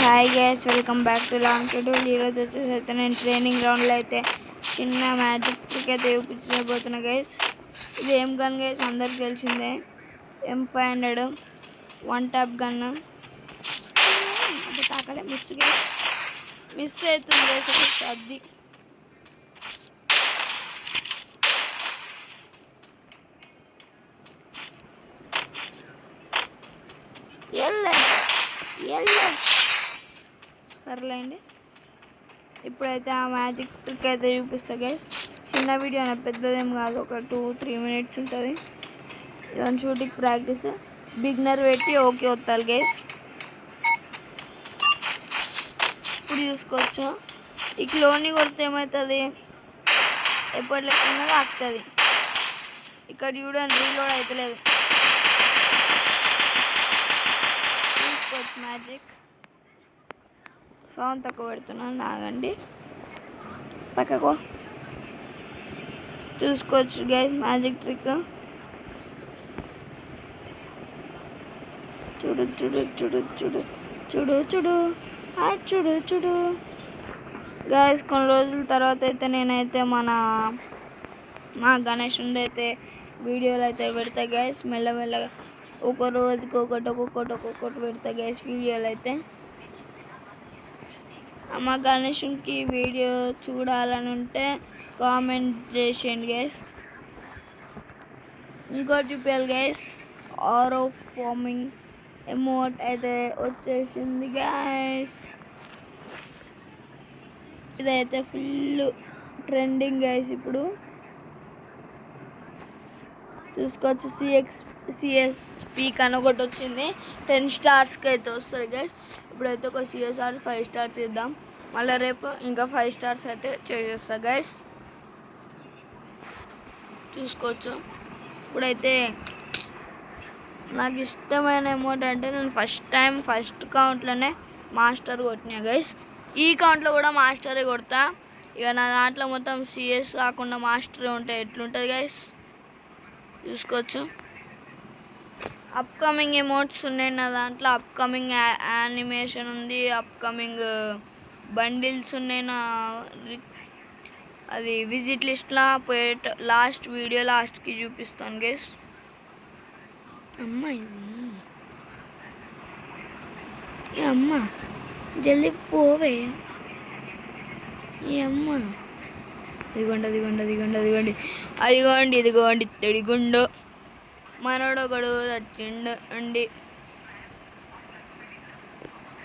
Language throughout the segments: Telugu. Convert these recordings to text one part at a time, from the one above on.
Hi guys, welcome back to long schedule. ఈరోజు వచ్చేసి అయితే నేను ట్రైనింగ్ గ్రౌండ్లో అయితే చిన్న మ్యాజిక్ ట్రిక్ అయితే చూపించబోతున్నా గైస్. ఇది ఏం గన్ గైస్, అందరికి తెలిసిందే, M500 వన్ ట్యాప్ గన్. అంటే తాకలే, మిస్ అవుతుంది గైస్. అది సర్లేండి. ఇప్పుడైతే ఆ మ్యాజిక్ ట్రిక్ అయితే చూపిస్తా గైస్. చిన్న వీడియో, పెద్దదేం కాదు, ఒక 2-3 మినిట్స్ ఉంటుంది. ఇవన్నీ షూటింగ్ ప్రాక్టీస్. బిగినర్ పెట్టి ఓకే వస్తాను గైస్. ఇప్పుడు చూసుకోవచ్చు, ఈ క్లోని కొడితే ఏమవుతుంది, ఎప్పటి లెక్కగా ఆగుతుంది. ఇక్కడ చూడండి, రీలోడ్ అవుతలేదు. చూసుకోవచ్చు మ్యాజిక్. సౌండ్ తక్కువ పెడుతున్నాను, ఆగండి. పక్కకు చూసుకోవచ్చు గైస్ మ్యాజిక్ ట్రిక్. చూడు చూడు చూడు చూడు చూడు చూడు చూడు చూడు గైస్. కొన్ని రోజుల తర్వాత అయితే నేనైతే మా గణేష్ అయితే వీడియోలు అయితే పెడతా గైస్. మెల్లమెల్లగా ఒక రోజుకి ఒక్కొక్కటి పెడతా గైస్ వీడియోలు అయితే. మా గణేష్కి వీడియో చూడాలని ఉంటే కామెంట్ చేసేయండి గైస్. ఇంకోటి చూపించాలి గైస్, ఆరో ఫార్మింగ్ ఎమోట్ అయితే వచ్చేసింది గైస్. ఇదైతే ఫుల్ ట్రెండింగ్ గైస్. ఇప్పుడు చూసుకోవచ్చు, సిఎస్పి అని ఒకటి వచ్చింది. 10 స్టార్స్కి అయితే వస్తుంది గైస్. ఇప్పుడైతే ఒక CSR 5 స్టార్స్ ఇద్దాం. మళ్ళీ రేపు ఇంకా 5 స్టార్స్ అయితే చేసేస్తా గైస్. చూసుకోవచ్చు. ఇప్పుడైతే నాకు ఇష్టమైన అమౌంట్ అంటే, నేను ఫస్ట్ కౌంట్లోనే మాస్టర్ కొట్టినా గైస్. ఈ కౌంట్లో కూడా మాస్టరే కొడతా. ఇక నా దాంట్లో మొత్తం CS కాకుండా మాస్టరే ఉంటే ఎట్లుంటుంది గైస్. చూసుకోవచ్చు, అప్కమింగ్ ఎమోట్స్ ఉన్నాయి నా దాంట్లో. అప్కమింగ్ యానిమేషన్ ఉంది, అప్కమింగ్ బండిల్స్ ఉన్నాయి. అది విజిట్ లిస్ట్లో లాస్ట్ వీడియో లాస్ట్కి చూపిస్తాను గైస్. అమ్మ జల్దీ పోవే అమ్మ. ఇదిగోండి తెడిగుండు. మనోడు ఒకడు వచ్చిండు అండి.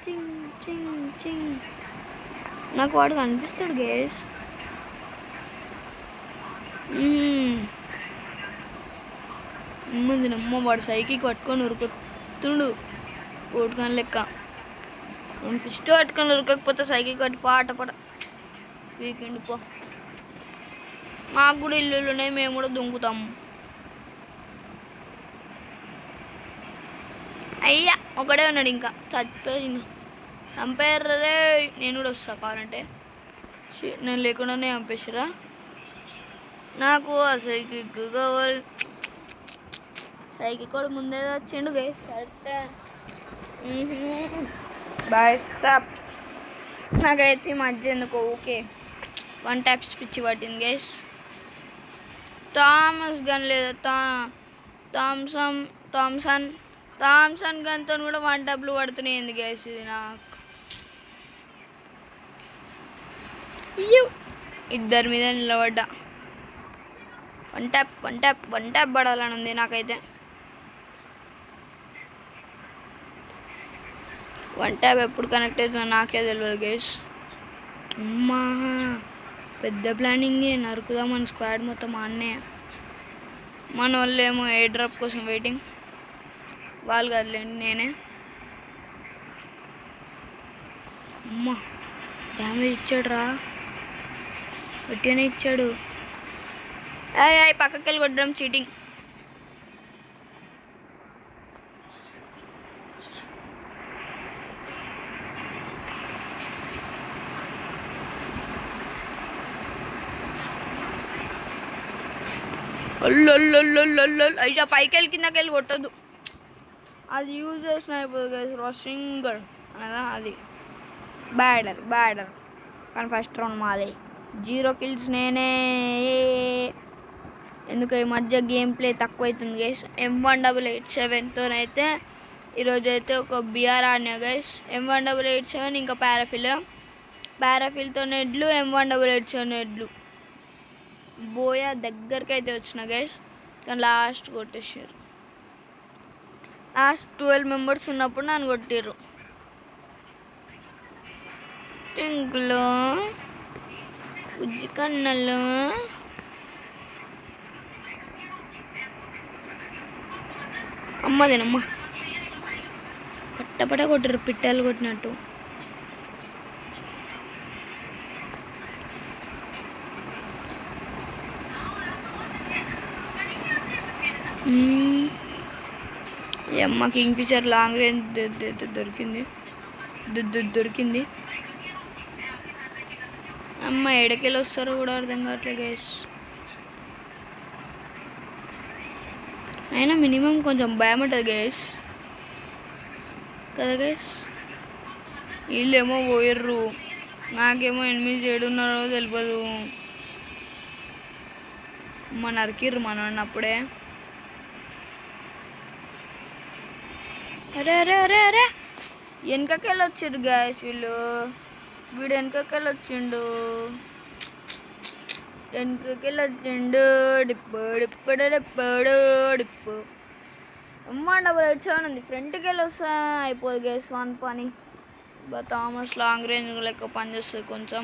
చింగ్ చింగ్ చింగ్. నాకు వాడు కనిపిస్తాడు గేస్. ముందునమ్మ వాడు సైకిల్ పట్టుకొని ఉరుకుతుండు పోటుకాని లెక్క. ఫిస్ట్ పట్టుకొని ఉరకకపోతే సైకిల్ కట్టి పాట వీకెండ్ పో. మాకు కూడా ఇల్లులు ఉన్నాయి, మేము కూడా దుంకుతాము. అయ్యా ఒకడే ఉన్నాడు, ఇంకా చచ్చిపోయి చంపారే. నేను కూడా వస్తా కావాలంటే. నేను లేకుండానే చంపేసారా. నాకు ఆ సైకిల్ కావాలి. సైకిల్ కూడా ముందే వచ్చిండు గైస్. కరెక్టే. బాయ్ సాప్. నాకైతే మధ్య ఎందుకో ఓకే 1 ట్యాప్స్ పిచ్చి పట్టింది గైస్. థామస్ గన్ లేదా థామ్సన్ గన్తో కూడా 1 ట్యాప్లు పడుతున్నాయి. ఎందుకు గైస్ ఇది నాకు. ఇద్దరి మీద నిలబడ్డా. 1 ట్యాప్ పడాలని ఉంది నాకైతే. 1 ట్యాప్ ఎప్పుడు కనెక్ట్ అవుతుందో నాకే తెలియదు గైస్. అమ్మా పెద్ద ప్లానింగే. నరుకుదాం మన స్క్వాడ్ మొత్తం అన్నే. మన వాళ్ళు ఏమో ఎయిర్ డ్రాప్ కోసం వెయిటింగ్. వాళ్ళు కదలేండి, నేనే. అమ్మా డ్యామేజ్ ఇచ్చాడు రా, గట్టిగానే ఇచ్చాడు. పక్కకి వెళ్ళి కొట్టడం చీటింగ్. ఐషా పైకి వెళ్ళి కిందకి వెళ్ళి కొట్టద్దు. అది యూజ్ చేసిన అయిపోతుంది గైస్. రషింగ్ అనగా అది బ్యాడర్ కానీ ఫస్ట్ రౌండ్ మాదే. 0 kills నేనే. ఎందుకు ఈ మధ్య గేమ్ ప్లే తక్కువ అవుతుంది గైస్. M1887తోనైతే ఈరోజు అయితే ఒక బిఆర్ ఆడినా గైస్. M1887 ఇంకా పారాఫిల్తో నెడ్లు, M1887 నెడ్లు. బోయా దగ్గరికి అయితే వచ్చిన గైస్, కానీ లాస్ట్ కొట్టేసారు. లాస్ట్ 12 members ఉన్నప్పుడు నన్ను కొట్టారు. టింకులు ఉజ్జి కన్నలు అమ్మదేనమ్మ పట్టపట కొట్టారు పిట్టలు కొట్టినట్టు. అమ్మ కింగ్ఫిషర్ లాంగ్ రేంజ్ దొరికింది. అమ్మ ఎడకెళ్ళి వస్తారో కూడా అర్థం కావట్లేదు గైస్. అయినా మినిమం కొంచెం భయం ఉంటుంది గైస్ కదా గైస్. వీళ్ళేమో పోయిర్రు, నాకేమో ఎనిమిది ఏడున్నారో తెలియదు. అమ్మ నరికిర్రు మన అప్పుడే. అరే వెనకకెళ్ళి వచ్చిర్రు గ్యాస్ వీడు వెనకకెళ్ళి వచ్చిండు. డిప్పు అమ్మ 787 ఉంది. ఫ్రంట్కి వెళ్ళి వస్తా అయిపోదు గ్యాస్ వన్ పని. థామస్ లాంగ్ రేంజ్ లెక్క పనిచేస్తుంది కొంచెం.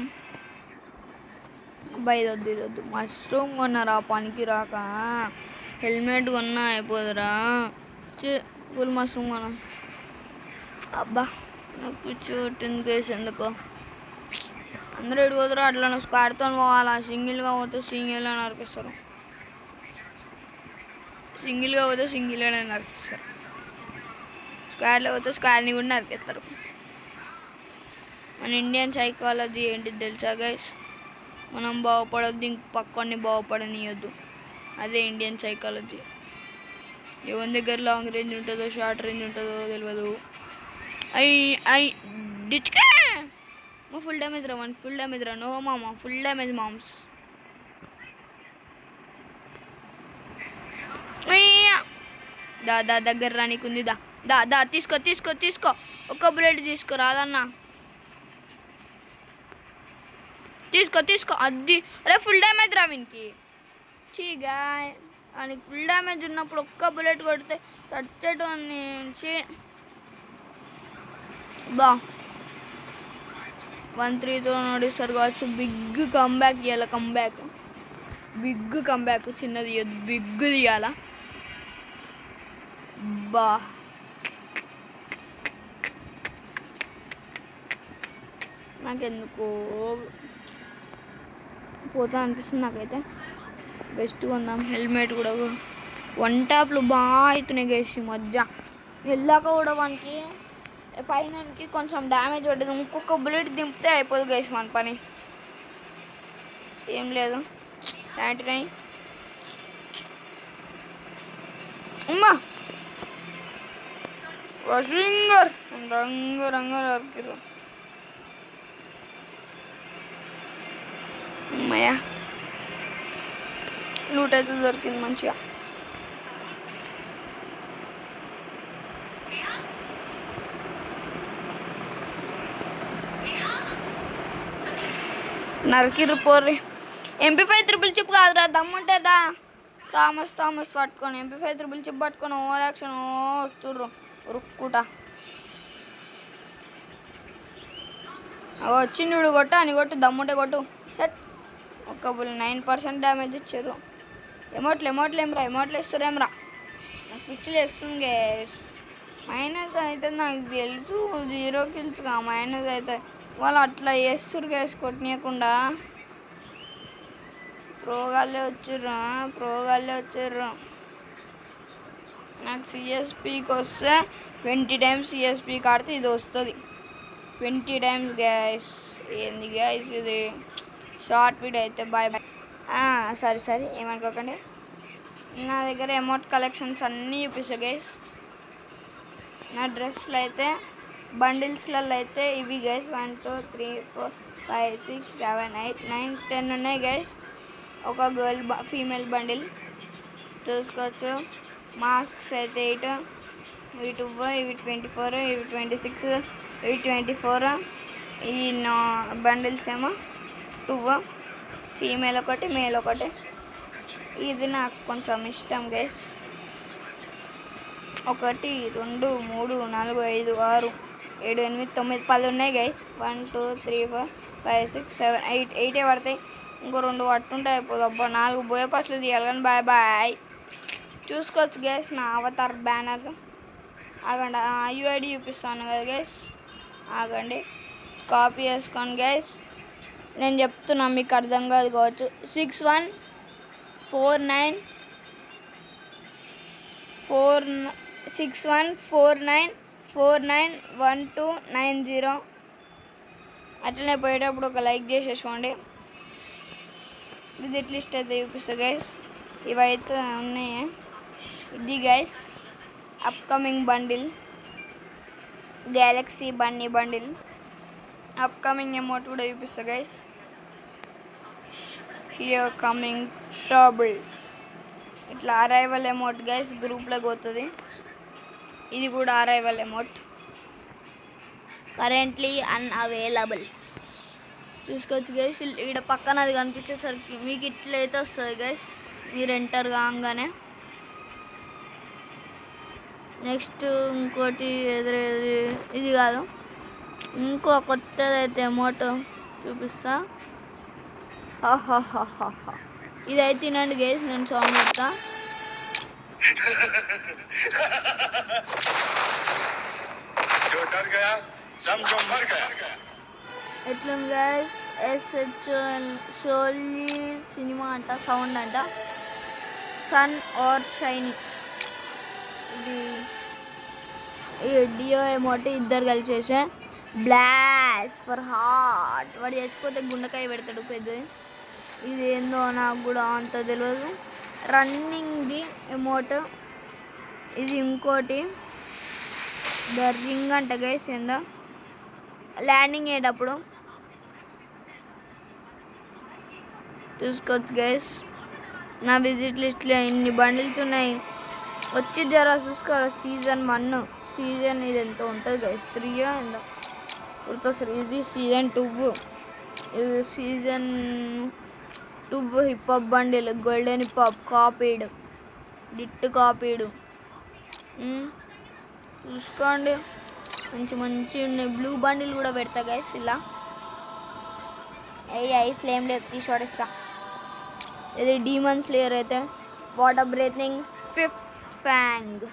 ఇదొద్దు మష్రూమ్ కొన్నారా పనికి రాక. హెల్మెట్ కొన్నా అయిపోదురా. ఫుల్ మష్రూమ్ కొన్నా. అబ్బా నాకు కూర్చోటింది కేసు ఎందుకో. అందరూ ఎడిపోతారు అట్లా స్క్వాడ్తో పోవాలా. సింగిల్గా పోతే సింగిల్గా నరికిస్తారు. స్క్వాడ్లో పోతే స్క్వాడ్ని కూడా నరికిస్తారు. మన ఇండియన్ సైకాలజీ ఏంటిది తెలుసా గైస్? మనం బాగుపడద్దు, ఇంక పక్కని బాగుపడనియొద్దు. అదే ఇండియన్ సైకాలజీ. ఎవరి దగ్గర లాంగ్ రేంజ్ ఉంటుందో షార్ట్ రేంజ్ ఉంటుందో తెలియదు. డిచ్కే ఫుల్ డ్యామేజ్ రా. ఫుల్ డ్యామేజ్ రా. నో మామ ఫుల్ డ్యామేజ్ మామ్స్. దగ్గర రానికుంది. దా తీసుకో. ఒక్క బుల్లెట్ తీసుకో రాదన్న. తీసుకో అది. అరే ఫుల్ డ్యామేజ్ రా వీనికి. చీగా అని ఫుల్ డ్యామేజ్ ఉన్నప్పుడు ఒక్క బుల్లెట్ కొడితే చచ్చేటోని. బా 1-3తో నడుస్తారు కావచ్చు. బిగ్ కంబ్యాక్ ఇవ్వాలి. బిగ్ కంబ్యాక్ చిన్నది ఇవ్వద్దు, బిగ్ తీయాల. బా నాకెందుకో పోతా అనిపిస్తుంది నాకైతే. బెస్ట్ కొందాం. హెల్మెట్ కూడా 1 ట్యాప్లు బాగా అవుతున్నాయి గేసి మధ్య. వెళ్ళాక కూడా మనకి పైనకి కొంచెం డ్యామేజ్ పడ్డది. ఇంకొక బుల్లెట్ దింపితే అయిపోదు గైస్ మన పని. ఏం లేదు. 99 అమ్మా రషింగర్ రంగు నరికిరు. అమ్మయ్యా లూట్ అయితే దొరికింది మంచిగా. నరికిర్రు పోర్రి. MP5 ట్రిపుల్ చిప్ కాదురా, దమ్ముంటుందా. థామస్ పట్టుకొని MP5 ట్రిపుల్ చిప్ పట్టుకొని ఓవర్ యాక్షన్ వస్తుర్రు రుక్కుట. వచ్చింది చూడు. అని కొట్టు దమ్ముంటే కొట్టు. సెట్. ఒక్క బుల్ 9% డ్యామేజ్ ఇచ్చారు. ఎమోట్లు ఇస్తారేమ్రా. నాకు పిచ్చిలు వేస్తుంది గ్యాస్. మైనస్ అయితే నాకు తెలుసు 0 kills మైనస్ అయితే. వాళ్ళు అట్లా వేస్తురు గ్యాస్ కొట్టనీయకుండా. ప్రోగాళ్ళే వచ్చారు. నాకు CSPకి వస్తే 20 times CSPకి ఆడితే ఇది వస్తుంది. 20 times గ్యాస్. ఏంది గ్యాస్ ఇది షార్ట్ వీడియో అయితే. బాయ్. సరే ఏమనుకోకండి. నా దగ్గర ఎమోట్ కలెక్షన్స్ అన్నీ చూపిస్తా గైస్. నా డ్రెస్సులు అయితే బండిల్స్లలో అయితే ఇవి గైస్ 1 2 3 4 5 6 7 8 9 10 ఉన్నాయి గైస్. ఒక గర్ల్ ఫీమేల్ బండిల్ చూసుకోవచ్చు. మాస్క్స్ అయితే 8, ఇవి 2, ఇవి 24, ఇవి 26, ఇవి 24. ఈ బండిల్స్ ఏమో 2, ఫీమేల్ ఒకటి మేల్ ఒకటి. ఇది నాకు కొంచెం ఇష్టం గైస్. 1 2 3 4 5 6 7 8 9 10 ఉన్నాయి గైస్. 1 2 3 4 5 6 7 8 8 పడతాయి. ఇంకో 2 పట్టుంటే అయిపోదు. అబ్బా 4 బోయ పాస్లు తీయాలి కానీ బాయ్ బాయ్. చూసుకోవచ్చు గైస్ నా అవతార్ బ్యానర్. ఆగండి యూఐడి చూపిస్తాను కదా గైస్, ఆగండి కాపీ చేసుకోండి గైస్. నేను చెప్తున్నా మీకు అర్థం కాదు కావచ్చు. 61491290 అట్లనే పోయేటప్పుడు ఒక లైక్ చేసేసుకోండి. విజిట్ లిస్ట్ అయితే చూపిస్తా గైస్. ఇవైతే ఉన్నాయి. ఇది guys upcoming bundle, Galaxy Bunny bundle. Upcoming amount కూడా చూపిస్తా గైస్. హియర్ కమింగ్ టర్బుల్ ఇట్లా అరైవల్ అమౌంట్ గైస్ గ్రూప్లోకి పోతుంది. ఇది కూడా అరైవల్ అమౌంట్, కరెంట్లీ అన్అవైలబుల్. చూసుకోవచ్చు గైస్. ఇక్కడ పక్కన అది కనిపించేసరికి మీకు ఇట్లయితే వస్తుంది గైస్ మీరు ఎంటర్ కాగానే. నెక్స్ట్ ఇంకోటి ఎదురేది ఇది కాదు, ఇంకో కొత్తది అయితే అమౌంట్ చూపిస్తా. ఇదైతే తినండి గైస్, నేను సాంగ్ పెడతా. ఎట్లుంది గైస్? షోలీ సినిమా అంట, సౌండ్ అంట, సన్ ఆర్ షైనీ. ఇది డియో ఏమోటి ఇద్దరు కలిసి చేసే బ్లాస్ట్ ఫర్ హార్ట్. వాడు చచ్చిపోతే గుండెకాయ పెడతాడు పెద్దది. ఇది ఏందో నాకు కూడా అంత తెలియదు. రన్నింగ్ది ఎమోట్. ఇది ఇంకోటి ద రింగ్ అంట గైస్. ఏందో ల్యాండింగ్ అయ్యేటప్పుడు చూసుకోవచ్చు గైస్. నా విజిట్ లిస్ట్లో ఇన్ని బండిల్స్ ఉన్నాయి. వచ్చి జరా చూసుకోరా. సీజన్ 1 సీజన్ ఇది ఎంత ఉంటుంది గైస్, 3 ఎంతో గుర్తొస్తుంది. ఇది సీజన్ 2, ఇది season 2 hip hop bundle, golden hip hop copied, డిట్ కాపీడు. చూసుకోండి మంచి మంచి ఉన్నాయి. బ్లూ బండిల్ కూడా పెడతా గైస్. ఇలా ఐస్లో ఏం లేదు తీసుకోడిస్తా. ఇది డీమన్ స్లేయర్ అయితే వాటర్ బ్రీతింగ్ 5th ఫ్యాంగ్.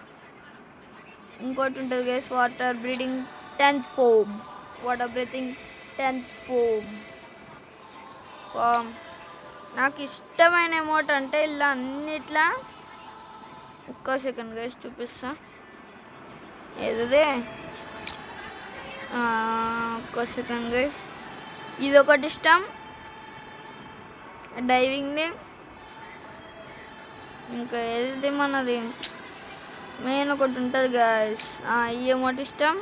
ఇంకోటి ఉంటుంది guys water breeding 10th foam. Water breathing 10th foam. నాకు ఇష్టమైన ఎమోట్ అంటే ఇలా అన్నిట్లా. ఒక్క సెకండ్ గైస్ చూపిస్తా. ఏదే ఒక్క సెకండ్ గైస్. ఇది ఒకటి ఇష్టం డైవింగ్ది. ఇంకా ఏది మనది మెయిన్ ఒకటి ఉంటుంది గైస్, ఈ ఎమోట్ ఇష్టం.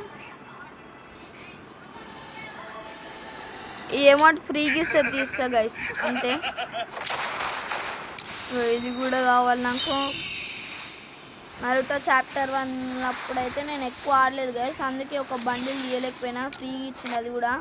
ఈ ఎమోట్ ఫ్రీగా ఇస్తే తీస్తా గైస్ అంతే. ఇది కూడా కావాలి నాకు. నరుటో చాప్టర్ 1 అప్పుడైతే నేను ఎక్కువ ఆడలేదు గైస్, అందుకే ఒక బండిల్ తీయలేకపోయినా. ఫ్రీగా ఇచ్చింది అది కూడా.